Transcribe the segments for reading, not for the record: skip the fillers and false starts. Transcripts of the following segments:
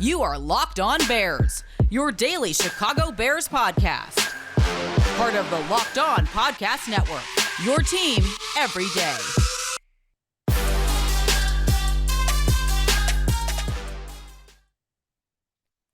You are Locked On Bears, your daily Chicago Bears podcast. Part of the Locked On Podcast Network, your team every day.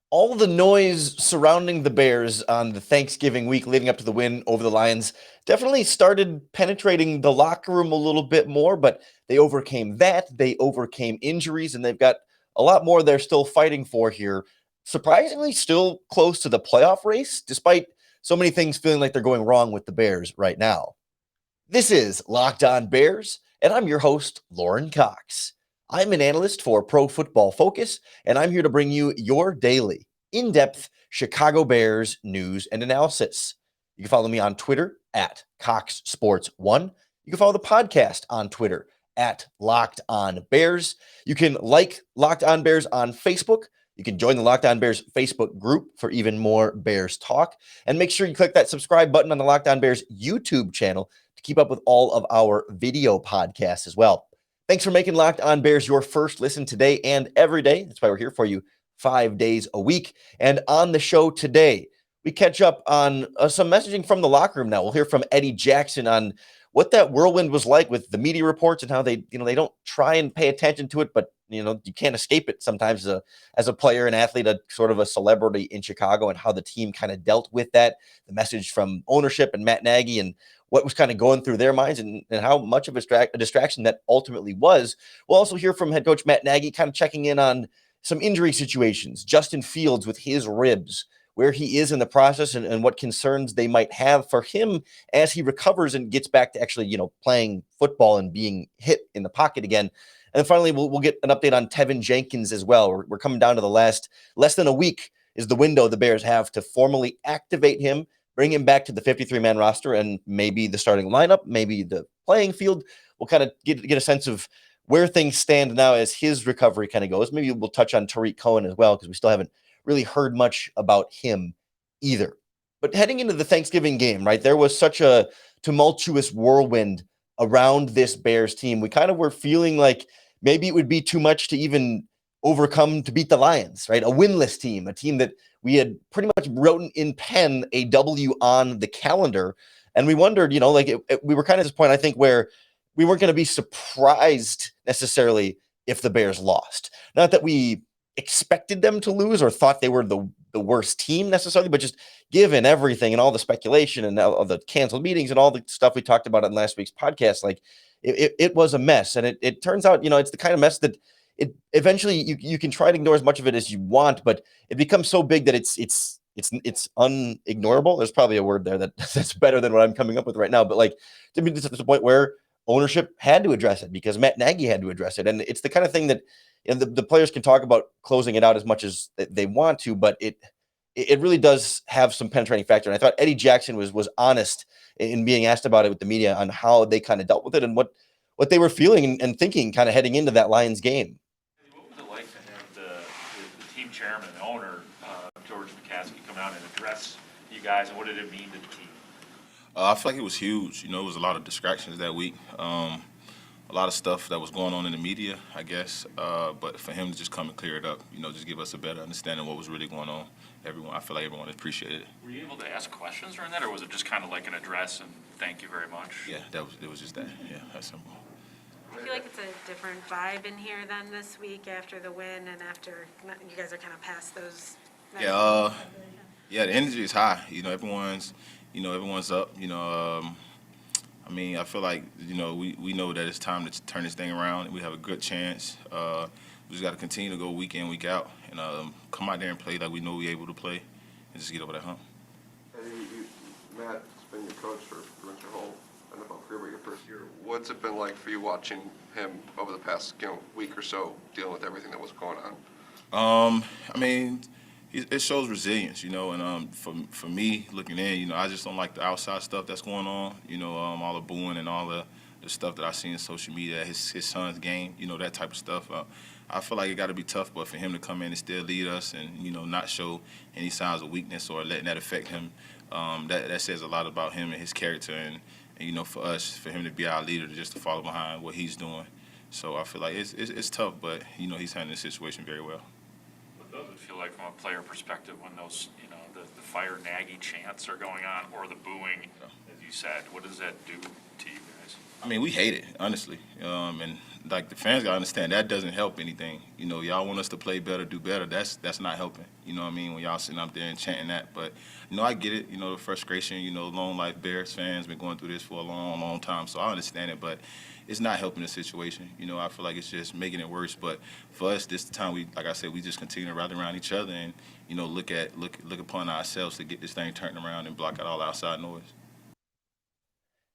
All the noise surrounding the Bears on the Thanksgiving week leading up to the win over the Lions definitely started penetrating the locker room a little bit more, but they overcame that. They overcame injuries, and they've got a lot more they're still fighting for here. Surprisingly, still close to the playoff race, despite so many things feeling like they're going wrong with the Bears right now. This is Locked On Bears, and I'm your host, Lauren Cox. I'm an analyst for Pro Football Focus, and I'm here to bring you your daily, in-depth Chicago Bears news and analysis. You can follow me on Twitter at CoxSports1. You can follow the podcast on Twitter at Locked On Bears. You can like Locked On Bears on Facebook. You can join the Locked On Bears Facebook group for even more Bears talk. And make sure you click that subscribe button on the Locked On Bears YouTube channel to keep up with all of our video podcasts as well. Thanks for making Locked On Bears your first listen today and every day. That's why we're here for you 5 days a week. And on the show today, we catch up on some messaging from the locker room now. We'll hear from Eddie Jackson on what that whirlwind was like with the media reports and how they don't try and pay attention to it, but you can't escape it sometimes as a player, an athlete, a sort of a celebrity in Chicago, and how the team kind of dealt with that, the message from ownership and Matt Nagy and what was kind of going through their minds and how much of a distraction that ultimately was. We'll also hear from head coach Matt Nagy kind of checking in on some injury situations, Justin Fields with his ribs, where he is in the process and what concerns they might have for him as he recovers and gets back to actually, playing football and being hit in the pocket again. And finally, we'll get an update on Teven Jenkins as well. We're coming down to the less than a week is the window the Bears have to formally activate him, bring him back to the 53-man roster and maybe the starting lineup, maybe the playing field. We'll kind of get a sense of where things stand now as his recovery kind of goes. Maybe we'll touch on Tariq Cohen as well, because we still haven't really heard much about him either. But heading into the Thanksgiving game, right, there was such a tumultuous whirlwind around this Bears team. We kind of were feeling like maybe it would be too much to even overcome to beat the Lions, right? A winless team, a team that we had pretty much written in pen a W on the calendar. And we wondered, we were kind of at this point, I think, where we weren't going to be surprised necessarily if the Bears lost. Not that we expected them to lose or thought they were the worst team necessarily, but just given everything and all the speculation and all the canceled meetings and all the stuff we talked about in last week's podcast, like it was a mess. And it turns out, it's the kind of mess that it eventually you can try to ignore as much of it as you want, but it becomes so big that it's unignorable. There's probably a word there that's better than what I'm coming up with right now. But like, to me, this is the point where ownership had to address it because Matt Nagy had to address it. And it's the kind of thing that the players can talk about closing it out as much as they want to, but it really does have some penetrating factor. And I thought Eddie Jackson was honest in being asked about it with the media on how they kind of dealt with it and what they were feeling and thinking kind of heading into that Lions game. What was it like to have the team chairman and owner, George McCaskey, come out and address you guys, and what did it mean to the team? I feel like it was huge. It was a lot of distractions that week. A lot of stuff that was going on in the media, I guess. But for him to just come and clear it up, just give us a better understanding of what was really going on. I feel like everyone appreciated it. Were you able to ask questions during that, or was it just kind of like an address and thank you very much? Yeah, it was just that. Yeah, that's simple. I feel like it's a different vibe in here than this week after the win and after you guys are kind of past those. Yeah, the energy is high. Everyone's up. I feel like, we know that it's time to turn this thing around. We have a good chance. We just got to continue to go week in, week out, and come out there and play like we know we're able to play and just get over that hump. Matt's been your coach for pretty much your whole NFL career, but your first year. What's it been like for you watching him over the past week or so dealing with everything that was going on? It shows resilience, and for me looking in, I just don't like the outside stuff that's going on, all the booing and all the stuff that I see in social media, his son's game, that type of stuff. I feel like it got to be tough, but for him to come in and still lead us and, not show any signs of weakness or letting that affect him, that says a lot about him and his character and for us, for him to be our leader, just to follow behind what he's doing. So I feel like it's tough, but, he's handling the situation very well. What does it feel like from a player perspective when those, the fire Nagy chants are going on or the booing, as you said, what does that do to you guys? I mean, we hate it, honestly. And like the fans gotta understand that doesn't help anything. Y'all want us to play better, do better. That's not helping. You know what I mean? When y'all sitting up there and chanting that. But I get it. The frustration. Lone Life Bears fans been going through this for a long, long time, so I understand it. But it's not helping the situation. I feel like it's just making it worse. But for us, this time like I said, we just continue to rally around each other and look upon ourselves to get this thing turned around and block out all outside noise.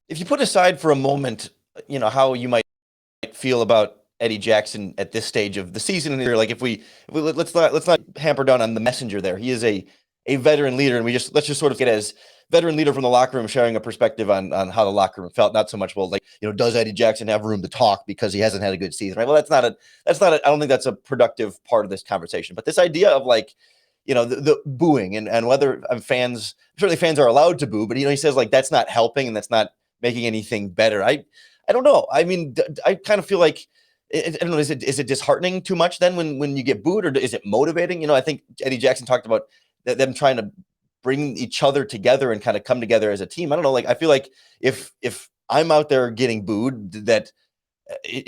If you put aside for a moment, how you might feel about Eddie Jackson at this stage of the season, and like if we let's not hamper down on the messenger there. He is a veteran leader, and let's just sort of get as veteran leader from the locker room sharing a perspective on how the locker room felt, not so much does Eddie Jackson have room to talk because he hasn't had a good season, right? Well, that's not I don't think that's a productive part of this conversation. But this idea of the booing and whether certainly fans are allowed to boo, but he says that's not helping and that's not making anything better. I don't know. I mean, I kind of feel like I don't know. Is it disheartening too much then when you get booed, or is it motivating? I think Eddie Jackson talked about them trying to bring each other together and kind of come together as a team. I don't know. I feel like if I'm out there getting booed, that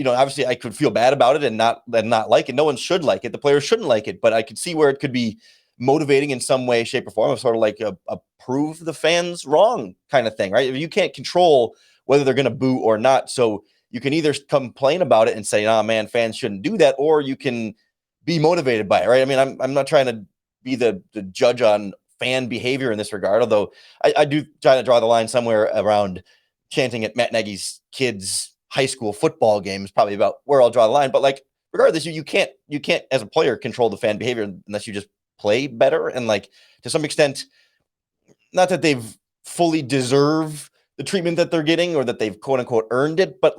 obviously I could feel bad about it and not like it. No one should like it. The players shouldn't like it, but I could see where it could be motivating in some way, shape, or form of sort of like a prove the fans wrong kind of thing, right? You can't control whether they're going to boo or not. So you can either complain about it and say, "Oh man, fans shouldn't do that," or you can be motivated by it, right? I mean, I'm not trying to be the judge on fan behavior in this regard, although I do try to draw the line somewhere around chanting at Matt Nagy's kids' high school football games, probably about where I'll draw the line. But regardless, you can't as a player control the fan behavior unless you just play better. And to some extent, not that they've fully deserve the treatment that they're getting or that they've quote unquote earned it, but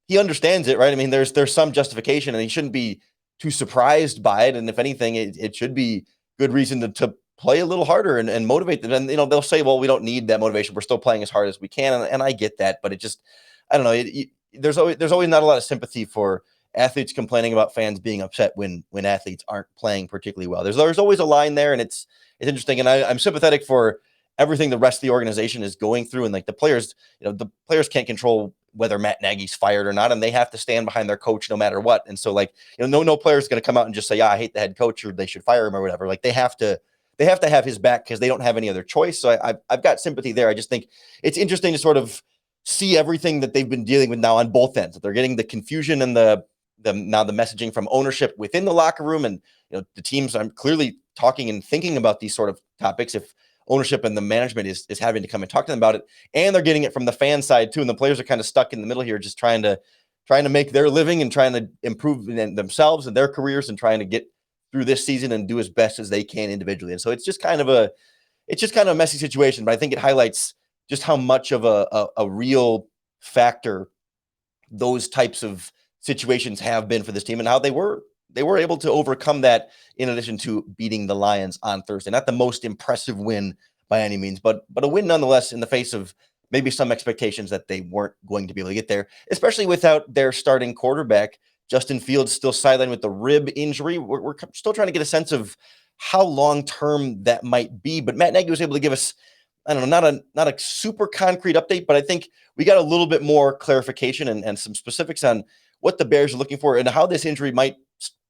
he understands it, right? I mean, there's some justification and he shouldn't be too surprised by it. And if anything, it should be good reason to play a little harder and motivate them. And, they'll say, well, we don't need that motivation. We're still playing as hard as we can. And I get that, but it just, I don't know. There's always not a lot of sympathy for athletes complaining about fans being upset when athletes aren't playing particularly well. There's always a line there, and it's interesting. And I'm sympathetic for everything the rest of the organization is going through. And the players, the players can't control whether Matt Nagy's fired or not, and they have to stand behind their coach no matter what. And so no player is going to come out and just say, yeah, I hate the head coach or they should fire him or whatever. They have to have his back because they don't have any other choice. So I've got sympathy there. I just think it's interesting to sort of see everything that they've been dealing with now on both ends. They're getting the confusion and the messaging from ownership within the locker room, and the teams are clearly talking and thinking about these sort of topics. If ownership and the management is having to come and talk to them about it, and they're getting it from the fan side too, and the players are kind of stuck in the middle here, just trying to make their living and trying to improve themselves and their careers and trying to get through this season and do as best as they can individually. And so it's just kind of a messy situation, but I think it highlights just how much of a real factor those types of situations have been for this team and how they were able to overcome that in addition to beating the Lions on Thursday. Not the most impressive win by any means, but a win nonetheless in the face of maybe some expectations that they weren't going to be able to get there, especially without their starting quarterback. Justin Fields still sidelined with the rib injury. We're still trying to get a sense of how long-term that might be, but Matt Nagy was able to give us, I don't know, not a super concrete update, but I think we got a little bit more clarification and some specifics on what the Bears are looking for and how this injury might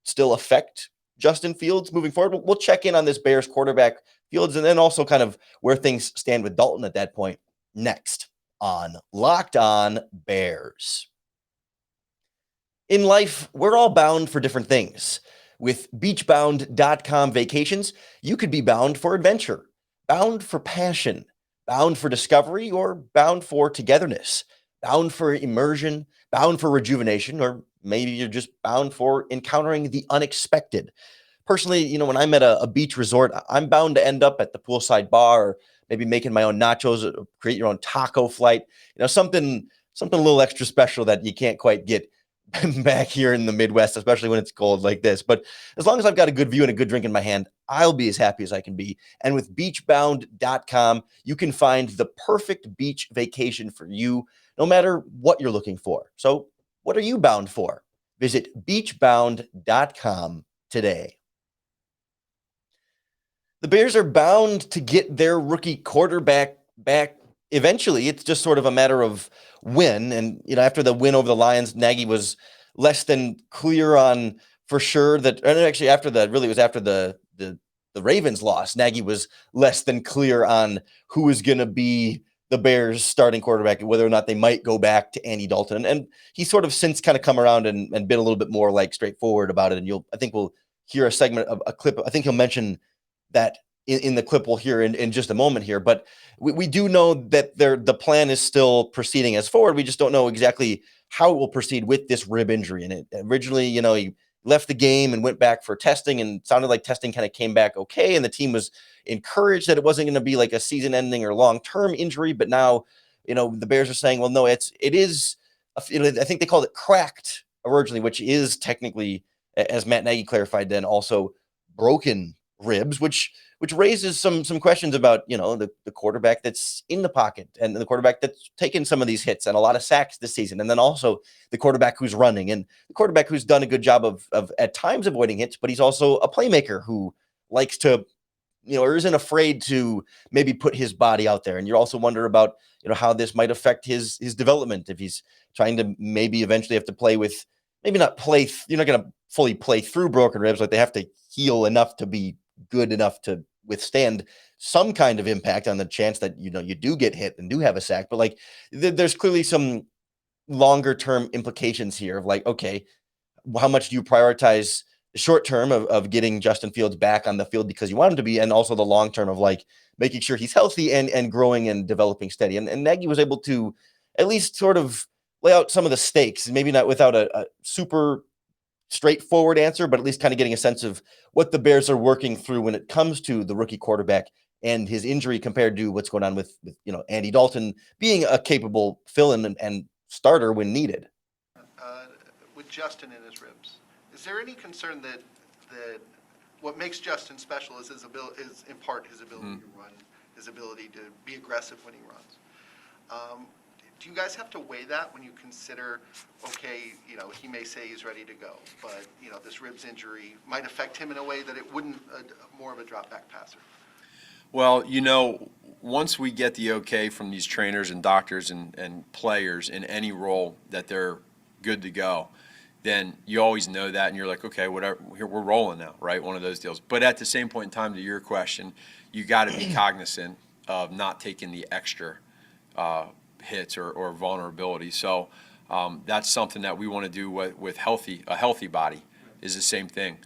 still affect Justin Fields moving forward. We'll check in on this Bears quarterback Fields and then also kind of where things stand with Dalton at that point next on Locked On Bears. In life, we're all bound for different things. With beachbound.com vacations, you could be bound for adventure, bound for passion, bound for discovery, or bound for togetherness, bound for immersion, bound for rejuvenation, or maybe you're just bound for encountering the unexpected. Personally, when I'm at a beach resort, I'm bound to end up at the poolside bar, or maybe making my own nachos, or create your own taco flight, something a little extra special that you can't quite get back here in the Midwest, especially when it's cold like this. But as long as I've got a good view and a good drink in my hand, I'll be as happy as I can be. And with beachbound.com, you can find the perfect beach vacation for you, no matter what you're looking for. So what are you bound for? Visit beachbound.com today. the Bears are bound to get their rookie quarterback back eventually. It's just sort of a matter of when. And, after the win over the Lions, Nagy was less than clear on for sure that, and actually after the Ravens loss, Nagy was less than clear on who was going to be the Bears starting quarterback and whether or not they might go back to Andy Dalton. And he's sort of since kind of come around and been a little bit more like straightforward about it. And I think we'll hear a segment of a clip. I think he'll mention that in the clip we'll hear in just a moment here. But we do know that the plan is still proceeding as forward. We just don't know exactly how it will proceed with this rib injury. And it originally, he left the game and went back for testing, and sounded like testing kind of came back okay. And the team was encouraged that it wasn't going to be like a season ending or long-term injury. But now, the Bears are saying, well, no, it is, I think they called it cracked originally, which is technically, as Matt Nagy clarified, then also broken ribs, which raises some questions about, the quarterback that's in the pocket and the quarterback that's taken some of these hits and a lot of sacks this season. And then also the quarterback who's running and the quarterback who's done a good job of at times avoiding hits, but he's also a playmaker who likes to, or isn't afraid to maybe put his body out there. And you also wonder about, how this might affect his development if he's trying to maybe eventually have to play with, maybe not play, you're not going to fully play through broken ribs. Like they have to heal enough to be good enough to withstand some kind of impact on the chance that, you do get hit and do have a sack. But like, there's clearly some longer term implications here of like, okay, how much do you prioritize the short term of getting Justin Fields back on the field because you want him to be, and also the long term of like making sure he's healthy and growing and developing steady. And Nagy was able to at least sort of lay out some of the stakes, maybe not without a super straightforward answer, but at least kind of getting a sense of what the Bears are working through when it comes to the rookie quarterback and his injury compared to what's going on with Andy Dalton being a capable fill-in and starter when needed. With Justin in his ribs, is there any concern that what makes Justin special is his ability, is in part his ability to run, his ability to be aggressive when he runs? Do you guys have to weigh that when you consider, okay, he may say he's ready to go, but, this ribs injury might affect him in a way that it wouldn't more of a drop back passer? Well, once we get the okay from these trainers and doctors and players in any role that they're good to go, then you always know that, and you're like, okay, whatever, we're rolling now, right? One of those deals. But at the same point in time, to your question, you got to be cognizant of not taking the extra hits or vulnerability. So that's something that we want to do with a healthy body is the same thing.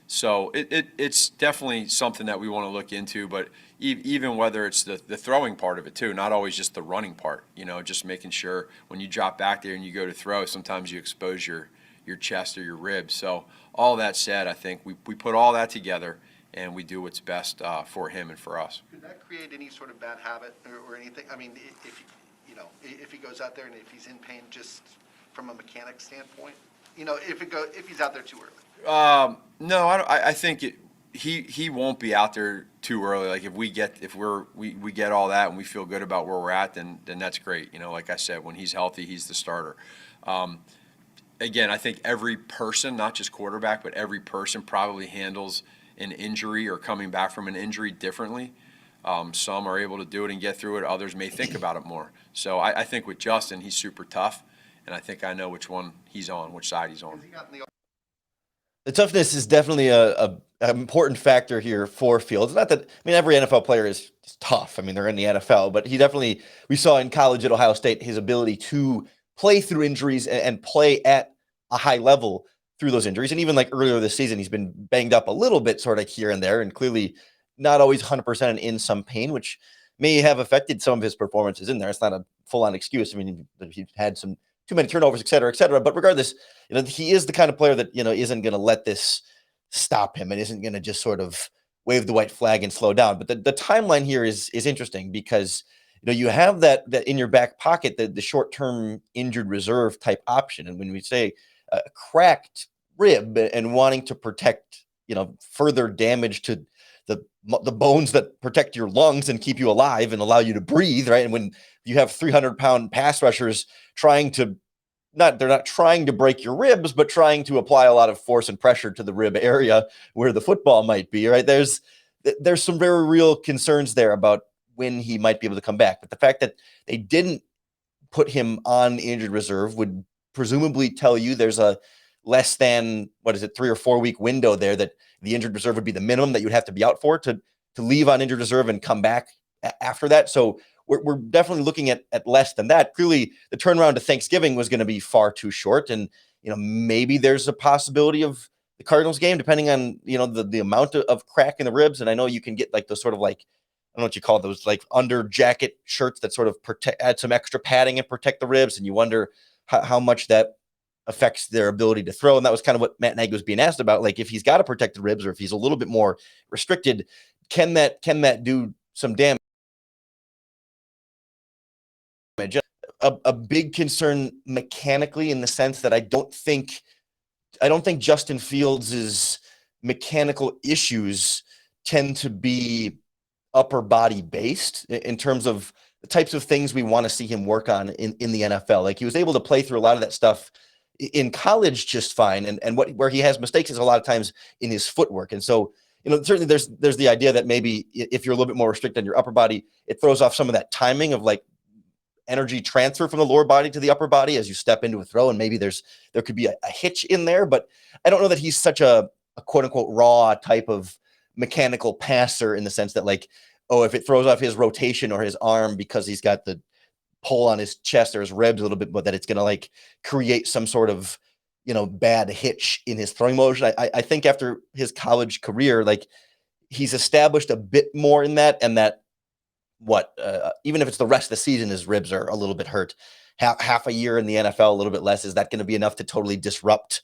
So it's definitely something that we want to look into, but even whether it's the throwing part of it too, not always just the running part, just making sure when you drop back there and you go to throw, sometimes you expose your chest or your ribs. So all that said, I think we put all that together and we do what's best for him and for us. Could that create any sort of bad habit or anything? I mean, if he goes out there and if he's in pain, just from a mechanic standpoint, if he's out there too early. No, I think he won't be out there too early. Like if we get all that and we feel good about where we're at, then that's great. Like I said, when he's healthy, he's the starter. Again, I think every person, not just quarterback, but every person probably handles an injury or coming back from an injury differently. Some are able to do it and get through it. Others may think about it more. So I think with Justin, he's super tough, and I think I know which one he's on, which side he's on. The toughness is definitely an important factor here for Fields. Not that, every NFL player is tough. They're in the NFL, but we saw in college at Ohio State, his ability to play through injuries and play at a high level through those injuries. And even like earlier this season, he's been banged up a little bit sort of here and there, and clearly not always 100% and in some pain, which may have affected some of his performances in there. It's not a full-on excuse. He had some too many turnovers, et cetera, et cetera. But regardless, he is the kind of player that, isn't going to let this stop him and isn't going to just sort of wave the white flag and slow down. But the timeline here is interesting because, you have that in your back pocket, the short-term injured reserve type option. And when we say a cracked rib and wanting to protect, further damage to the bones that protect your lungs and keep you alive and allow you to breathe, right? And when you have 300-pound pass rushers they're not trying to break your ribs, but trying to apply a lot of force and pressure to the rib area where the football might be, right? There's there's some very real concerns there about when he might be able to come back. But the fact that they didn't put him on injured reserve would presumably tell you there's a less than, 3 or 4 week window there that the injured reserve would be the minimum that you'd have to be out for to leave on injured reserve and come back after that. So we're definitely looking at less than that. Clearly, the turnaround to Thanksgiving was going to be far too short. And, maybe there's a possibility of the Cardinals game, depending on, the amount of crack in the ribs. And I know you can get like those sort of like, I don't know what you call those, like under jacket shirts that sort of add some extra padding and protect the ribs. And you wonder how much that affects their ability to throw. And that was kind of what Matt Nagy was being asked about. Like if he's got to protect the ribs or if he's a little bit more restricted, can that do some damage? A big concern mechanically in the sense that I don't think Justin Fields' mechanical issues tend to be upper body based in terms of the types of things we want to see him work on in the NFL. Like he was able to play through a lot of that stuff in college just fine. And where he has mistakes is a lot of times in his footwork. And so, certainly there's the idea that maybe if you're a little bit more restricted on your upper body, it throws off some of that timing of like energy transfer from the lower body to the upper body as you step into a throw. And maybe there could be a hitch in there, but I don't know that he's such a quote unquote raw type of mechanical passer in the sense that like, oh, if it throws off his rotation or his arm because he's got the pull on his chest or his ribs a little bit, but that it's going to like create some sort of, bad hitch in his throwing motion. I think after his college career, like he's established a bit more in that, and that even if it's the rest of the season, his ribs are a little bit hurt. Half a year in the NFL, a little bit less. Is that going to be enough to totally disrupt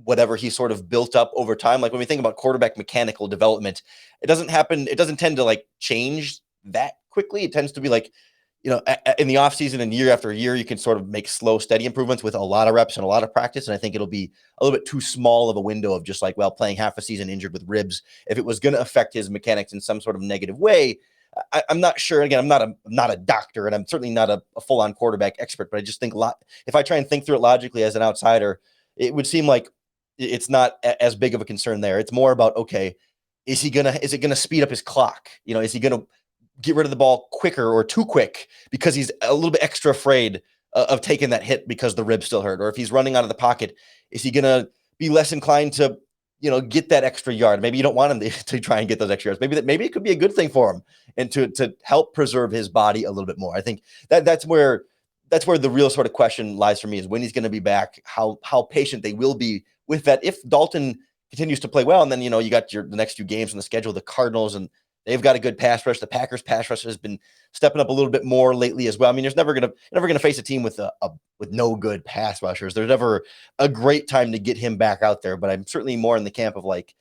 whatever he sort of built up over time? Like when we think about quarterback mechanical development, it doesn't happen. It doesn't tend to like change that quickly. It tends to be like, in the offseason and year after year, you can sort of make slow, steady improvements with a lot of reps and a lot of practice. And I think it'll be a little bit too small of a window of just like, well, playing half a season injured with ribs, if it was going to affect his mechanics in some sort of negative way. I'm not sure. Again, I'm not a doctor, and I'm certainly not a full-on quarterback expert, but I just think if I try and think through it logically as an outsider, it would seem like it's not as big of a concern there. It's more about, okay, is it gonna speed up his clock? Is he gonna get rid of the ball quicker or too quick because he's a little bit extra afraid of taking that hit because the ribs still hurt? Or if he's running out of the pocket, is he gonna be less inclined to get that extra yard? Maybe you don't want him to try and get those extra yards. Maybe it could be a good thing for him and to help preserve his body a little bit more. I think that's where the real sort of question lies for me, is when he's going to be back, how patient they will be with that. If Dalton continues to play well, and then, you got the next few games on the schedule, the Cardinals, and they've got a good pass rush. The Packers pass rush has been stepping up a little bit more lately as well. I mean, you're never going to face a team with with no good pass rushers. There's never a great time to get him back out there, but I'm certainly more in the camp of like,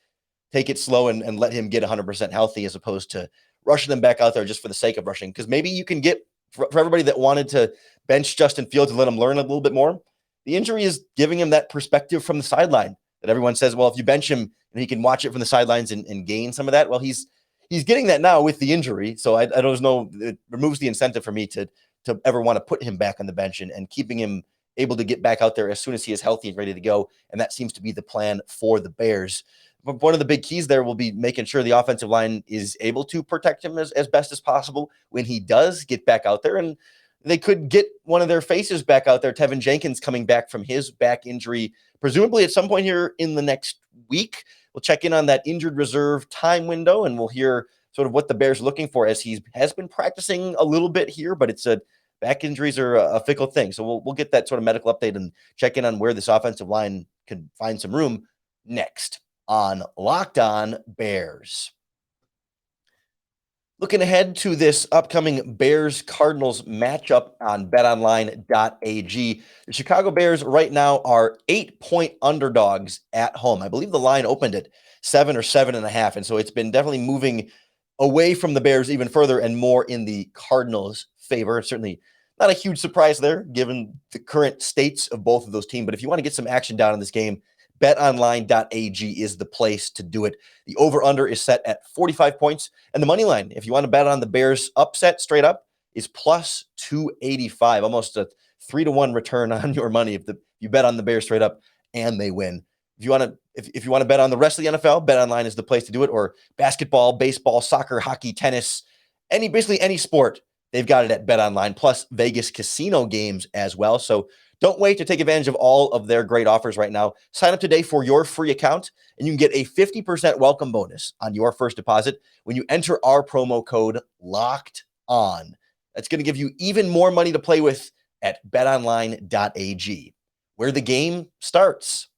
take it slow and let him get 100% healthy, as opposed to rushing them back out there just for the sake of rushing. Because maybe you can get, for everybody that wanted to bench Justin Fields and let him learn a little bit more, the injury is giving him that perspective from the sideline that everyone says, well, if you bench him and he can watch it from the sidelines and gain some of that, well, he's getting that now with the injury. So I don't know, it removes the incentive for me to ever want to put him back on the bench and keeping him able to get back out there as soon as he is healthy and ready to go. And that seems to be the plan for the Bears. But one of the big keys there will be making sure the offensive line is able to protect him as best as possible when he does get back out there. And they could get one of their faces back out there, Teven Jenkins, coming back from his back injury, presumably at some point here in the next week. We'll check in on that injured reserve time window, and we'll hear sort of what the Bears are looking for, as he has been practicing a little bit here, but back injuries are a fickle thing. So we'll get that sort of medical update and check in on where this offensive line can find some room next on Locked On Bears. Looking ahead to this upcoming Bears-Cardinals matchup on BetOnline.ag, the Chicago Bears right now are 8-point underdogs at home. I believe the line opened at 7 or 7.5, and so it's been definitely moving away from the Bears even further and more in the Cardinals' favor. Certainly not a huge surprise there, given the current states of both of those teams. But if you want to get some action down in this game, BetOnline.ag is the place to do it. The over-under is set at 45 points. And the money line, if you want to bet on the Bears upset straight up, is plus 285, almost a 3-to-1 return on your money if you bet on the Bears straight up and they win. If you want to if you want to bet on the rest of the NFL, BetOnline is the place to do it, or basketball, baseball, soccer, hockey, tennis, basically any sport. They've got it at BetOnline, plus Vegas casino games as well. So don't wait to take advantage of all of their great offers right now. Sign up today for your free account, and you can get a 50% welcome bonus on your first deposit when you enter our promo code Locked On. That's going to give you even more money to play with at betonline.ag, where the game starts.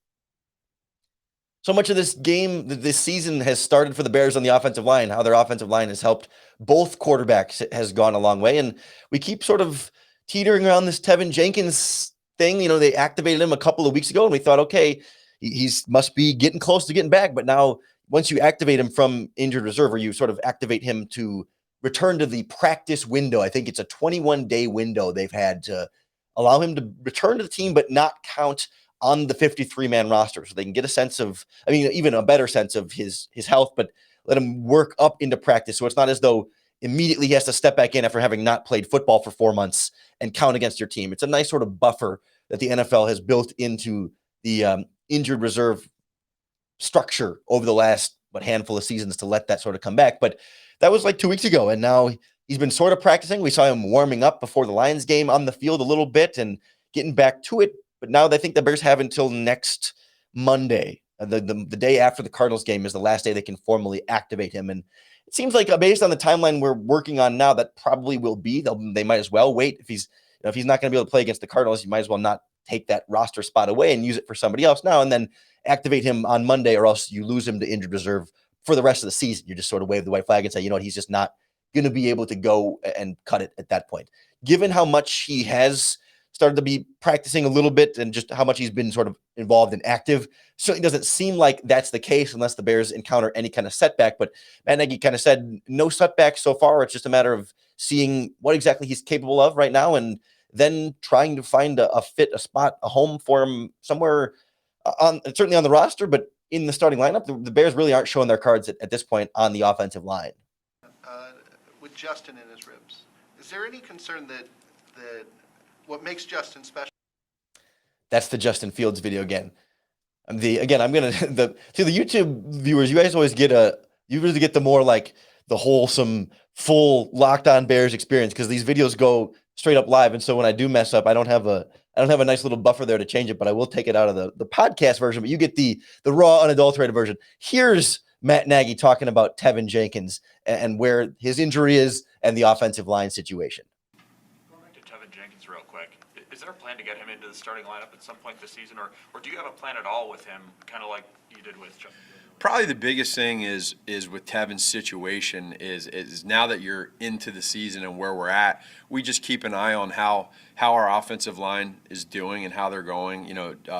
So much of this season has started for the Bears on the offensive line. How their offensive line has helped both quarterbacks has gone a long way. And we keep sort of teetering around this Teven Jenkins thing. They activated him a couple of weeks ago, and we thought, okay, he's must be getting close to getting back. But now, once you activate him from injured reserve, or you sort of activate him to return to the practice window, I think it's a 21-day window they've had to allow him to return to the team, but not count on the 53-man roster, so they can get a sense of, even a better sense of his health, but let him work up into practice. So it's not as though immediately he has to step back in after having not played football for 4 months and count against your team. It's a nice sort of buffer that the NFL has built into the injured reserve structure over the last handful of seasons to let that sort of come back. But that was like 2 weeks ago, and now he's been sort of practicing. We saw him warming up before the Lions game on the field a little bit and getting back to it. But now they think the Bears have until next Monday. The day after the Cardinals game is the last day they can formally activate him. And it seems like, based on the timeline we're working on now, that probably will be. They might as well wait. If he's not going to be able to play against the Cardinals, you might as well not take that roster spot away and use it for somebody else now, and then activate him on Monday, or else you lose him to injured reserve for the rest of the season. You just sort of wave the white flag and say, he's just not going to be able to go and cut it at that point. Given how much he has started to be practicing a little bit and just how much he's been sort of involved and active, certainly doesn't seem like that's the case unless the Bears encounter any kind of setback. But Matt Nagy kind of said no setbacks so far. It's just a matter of seeing what exactly he's capable of right now, and then trying to find a fit, a spot, a home for him somewhere certainly on the roster, but in the starting lineup. The Bears really aren't showing their cards at this point on the offensive line. With Justin in his ribs, is there any concern that what makes Justin special? That's the Justin Fields video again. I'm gonna to the YouTube viewers. You guys always get the more like the wholesome, full Locked On Bears experience, because these videos go straight up live, and so when I do mess up, I don't have a nice little buffer there to change it, but I will take it out of the podcast version. But you get the raw, unadulterated version. Here's Matt Nagy talking about Teven Jenkins and where his injury is and the offensive line situation. Going back to Teven Jenkins real quick, is there a plan to get him into the starting lineup at some point this season, or do you have a plan at all with him, kind of like you did with Justin? Probably the biggest thing is with Teven's situation is now that you're into the season and where we're at, we just keep an eye on how our offensive line is doing and how they're going.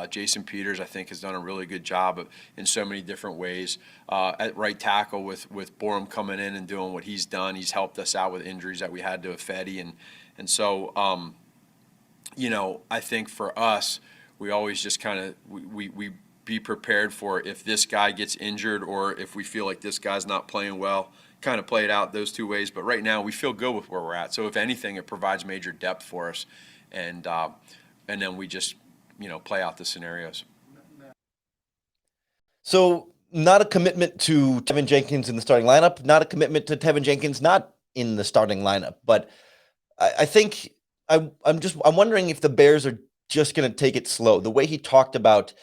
Jason Peters, I think, has done a really good job in so many different ways. At right tackle with Borum coming in and doing what he's done, he's helped us out with injuries that we had to Fetty, and so I think for us, we always just kind of we be prepared for if this guy gets injured or if we feel like this guy's not playing well, kind of play it out those two ways. But right now we feel good with where we're at. So if anything, it provides major depth for us. And then we just, play out the scenarios. So not a commitment to Teven Jenkins in the starting lineup, not a commitment to Teven Jenkins not in the starting lineup. But I think I'm wondering if the Bears are just going to take it slow. The way he talked about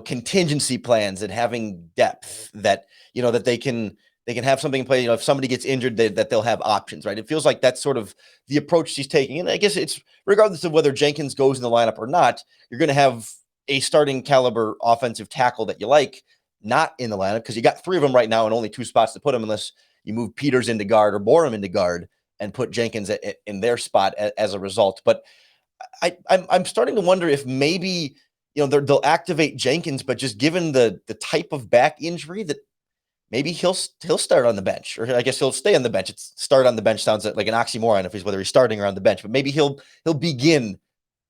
contingency plans and having depth that they can have something in play. If somebody gets injured, that they'll have options, right? It feels like that's sort of the approach he's taking. And I guess it's regardless of whether Jenkins goes in the lineup or not, you're going to have a starting caliber offensive tackle that you like not in the lineup, because you got 3 of them right now and only 2 spots to put them, unless you move Peters into guard or Borum into guard and put Jenkins in their spot as a result. But I'm starting to wonder if maybe they'll activate Jenkins, but just given the type of back injury, that maybe he'll start on the bench, or I guess he'll stay on the bench. Start on the bench sounds like an oxymoron whether he's starting or on the bench, but maybe he'll begin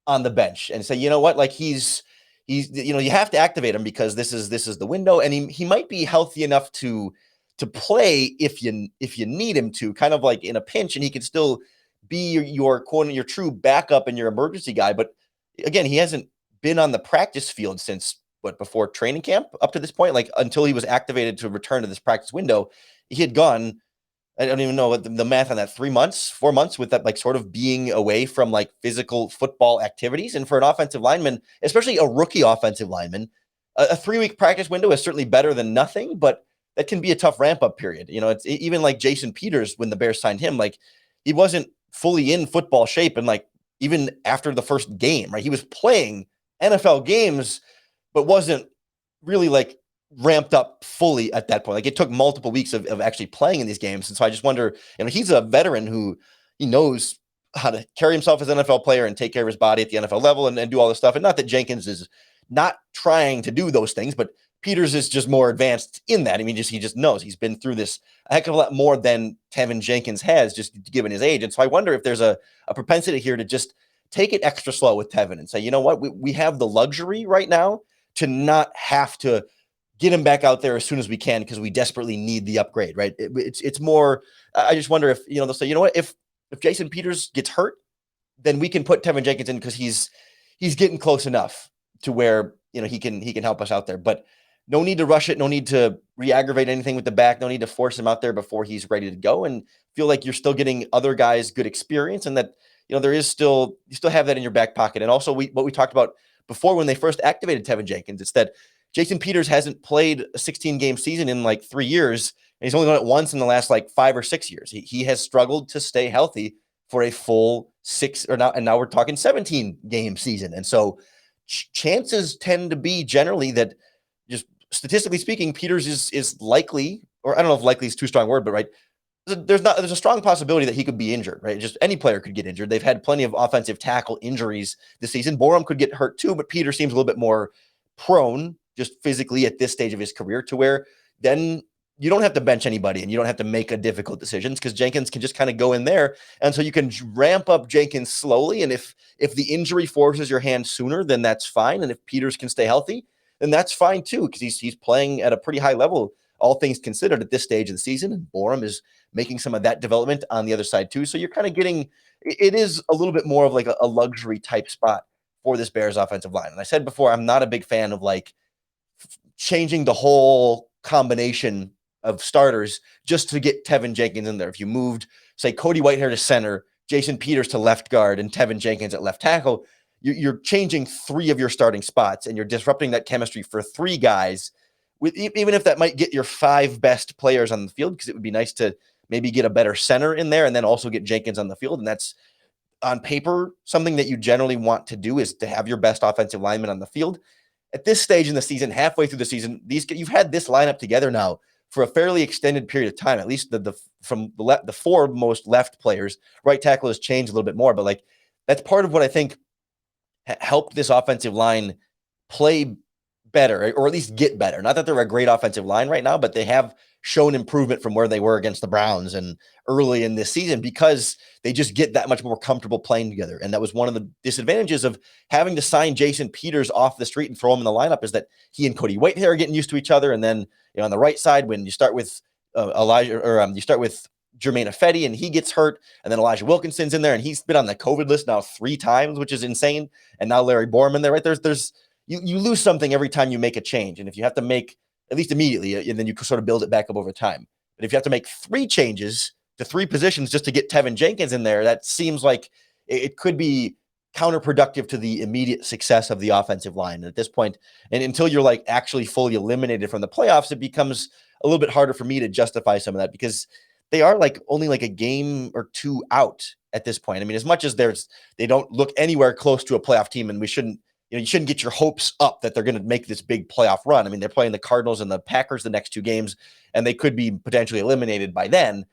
on the bench and say, like he's you have to activate him because this is the window, and he might be healthy enough to play if you need him to, kind of like in a pinch, and he can still be your true backup and your emergency guy. But again, he hasn't been on the practice field since before training camp up to this point, like until he was activated to return to this practice window, he had gone, I don't even know what the math on that, 3 months, 4 months with that, like sort of being away from like physical football activities. And for an offensive lineman, especially a rookie offensive lineman, a 3-week practice window is certainly better than nothing, but that can be a tough ramp up period. It's even like Jason Peters, when the Bears signed him, like he wasn't fully in football shape. And like, even after the first game, right, he was playing NFL games, but wasn't really like ramped up fully at that point. Like it took multiple weeks of actually playing in these games. And so I just wonder, he's a veteran who he knows how to carry himself as an NFL player and take care of his body at the NFL level and do all this stuff. And not that Jenkins is not trying to do those things, but Peters is just more advanced in that. I mean, he just knows he's been through this a heck of a lot more than Teven Jenkins has, just given his age. And so I wonder if there's a propensity here to just take it extra slow with Teven and say, you know what, we have the luxury right now to not have to get him back out there as soon as we can because we desperately need the upgrade, right? It's more, I just wonder if, they'll say, you know what, if Jason Peters gets hurt, then we can put Teven Jenkins in because he's getting close enough to where, he can help us out there. But no need to rush it. No need to re-aggravate anything with the back. No need to force him out there before he's ready to go, and feel like you're still getting other guys good experience, and that, there is still, you still have that in your back pocket. And also what we talked about before when they first activated Teven Jenkins, it's that Jason Peters hasn't played a 16-game season in like 3 years, and he's only done it once in the last like 5 or 6 years. He has struggled to stay healthy for a full 6 or now, and now we're talking 17-game season. And so chances tend to be generally that, just statistically speaking, Peters is likely, or I don't know if likely is too strong a word, but right, there's a strong possibility that he could be injured, right? Just any player could get injured. They've had plenty of offensive tackle injuries this season. Borum could get hurt too, but Peters seems a little bit more prone just physically at this stage of his career, to where then you don't have to bench anybody and you don't have to make a difficult decisions because Jenkins can just kind of go in there. And so you can ramp up Jenkins slowly. And if the injury forces your hand sooner, then that's fine. And if Peters can stay healthy, then that's fine too, because he's playing at a pretty high level, all things considered, at this stage of the season. And Borum is making some of that development on the other side too. So you're kind of getting, it is a little bit more of like a luxury type spot for this Bears offensive line. And I said before, I'm not a big fan of like changing the whole combination of starters just to get Teven Jenkins in there. If you moved, say, Cody Whitehair to center, Jason Peters to left guard, and Teven Jenkins at left tackle, you're changing 3 of your starting spots, and you're disrupting that chemistry for 3 guys, with even if that might get your 5 best players on the field, because it would be nice to maybe get a better center in there and then also get Jenkins on the field. And that's, on paper, something that you generally want to do, is to have your best offensive lineman on the field. At this stage in the season, halfway through the season, you've had this lineup together now for a fairly extended period of time. At least the 4 most left players. Right tackle has changed a little bit more, but like that's part of what I think helped this offensive line play better, or at least get better. Not that they're a great offensive line right now, but they have shown improvement from where they were against the Browns and early in this season, because they just get that much more comfortable playing together. And that was one of the disadvantages of having to sign Jason Peters off the street and throw him in the lineup, is that he and Cody Whitehair are getting used to each other. And then on the right side, when you start with you start with Jermaine Ifedi and he gets hurt, and then Elijah Wilkinson's in there and he's been on the COVID list now 3 times, which is insane. And now Larry Borum in there, right? There's you lose something every time you make a change. And if you have to make, at least immediately, and then you can sort of build it back up over time. But if you have to make 3 changes to 3 positions just to get Teven Jenkins in there, that seems like it could be counterproductive to the immediate success of the offensive line. And at this point, and until you're like actually fully eliminated from the playoffs, it becomes a little bit harder for me to justify some of that, because they are like only like a game or 2 out at this point. I mean, as much as they don't look anywhere close to a playoff team, and we shouldn't, you shouldn't get your hopes up that they're going to make this big playoff run. I mean, they're playing the Cardinals and the Packers the next 2 games, and they could be potentially eliminated by then.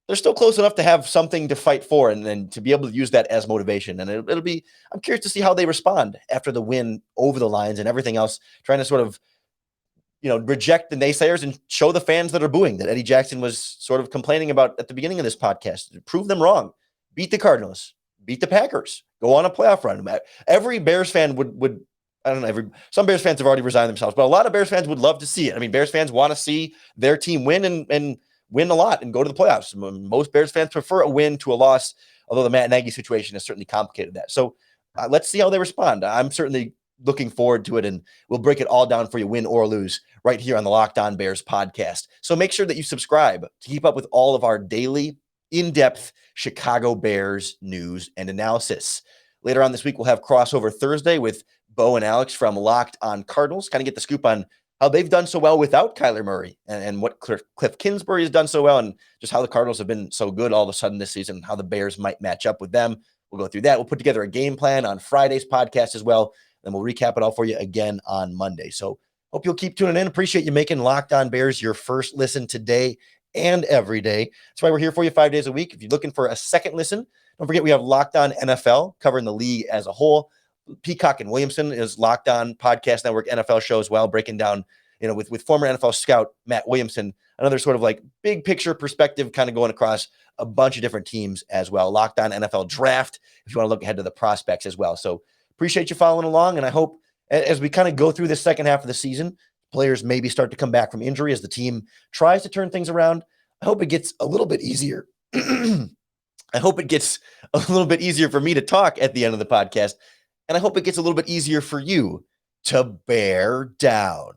They're still close enough to have something to fight for, and then to be able to use that as motivation. And it'll be, I'm curious to see how they respond after the win over the Lions and everything else, trying to sort of, reject the naysayers and show the fans that are booing that Eddie Jackson was sort of complaining about at the beginning of this podcast. Prove them wrong. Beat the Cardinals. Beat the Packers. Go on a playoff run. Every Bears fan would I don't know, some Bears fans have already resigned themselves, but a lot of Bears fans would love to see it. I mean, Bears fans want to see their team win and win a lot and go to the playoffs. Most Bears fans prefer a win to a loss, although the Matt Nagy situation has certainly complicated that. So let's see how they respond. I'm certainly looking forward to it, and we'll break it all down for you, win or lose, right here on the Locked On Bears podcast. So make sure that you subscribe to keep up with all of our daily, in-depth Chicago Bears news and analysis. Later on this week, we'll have Crossover Thursday with Bo and Alex from Locked On Cardinals, kind of get the scoop on how they've done so well without Kyler Murray, and what Cliff Kingsbury has done so well, and just how the Cardinals have been so good all of a sudden this season, how the Bears might match up with them. We'll go through that. We'll put together a game plan on Friday's podcast as well, and we'll recap it all for you again on Monday. So hope you'll keep tuning in. Appreciate you making Locked On Bears your first listen today and every day. That's why we're here for you 5 days a week. If you're looking for a second listen, don't forget we have Locked On NFL covering the league as a whole. Peacock and Williamson is Locked On Podcast Network NFL show as well, breaking down, with former NFL scout Matt Williamson, another sort of like big picture perspective, kind of going across a bunch of different teams as well. Locked On NFL Draft, if you want to look ahead to the prospects as well. So appreciate you following along, and I hope as we kind of go through the second half of the season, players maybe start to come back from injury as the team tries to turn things around. I hope it gets a little bit easier. I hope it gets a little bit easier for me to talk at the end of the podcast. And I hope it gets a little bit easier for you to bear down.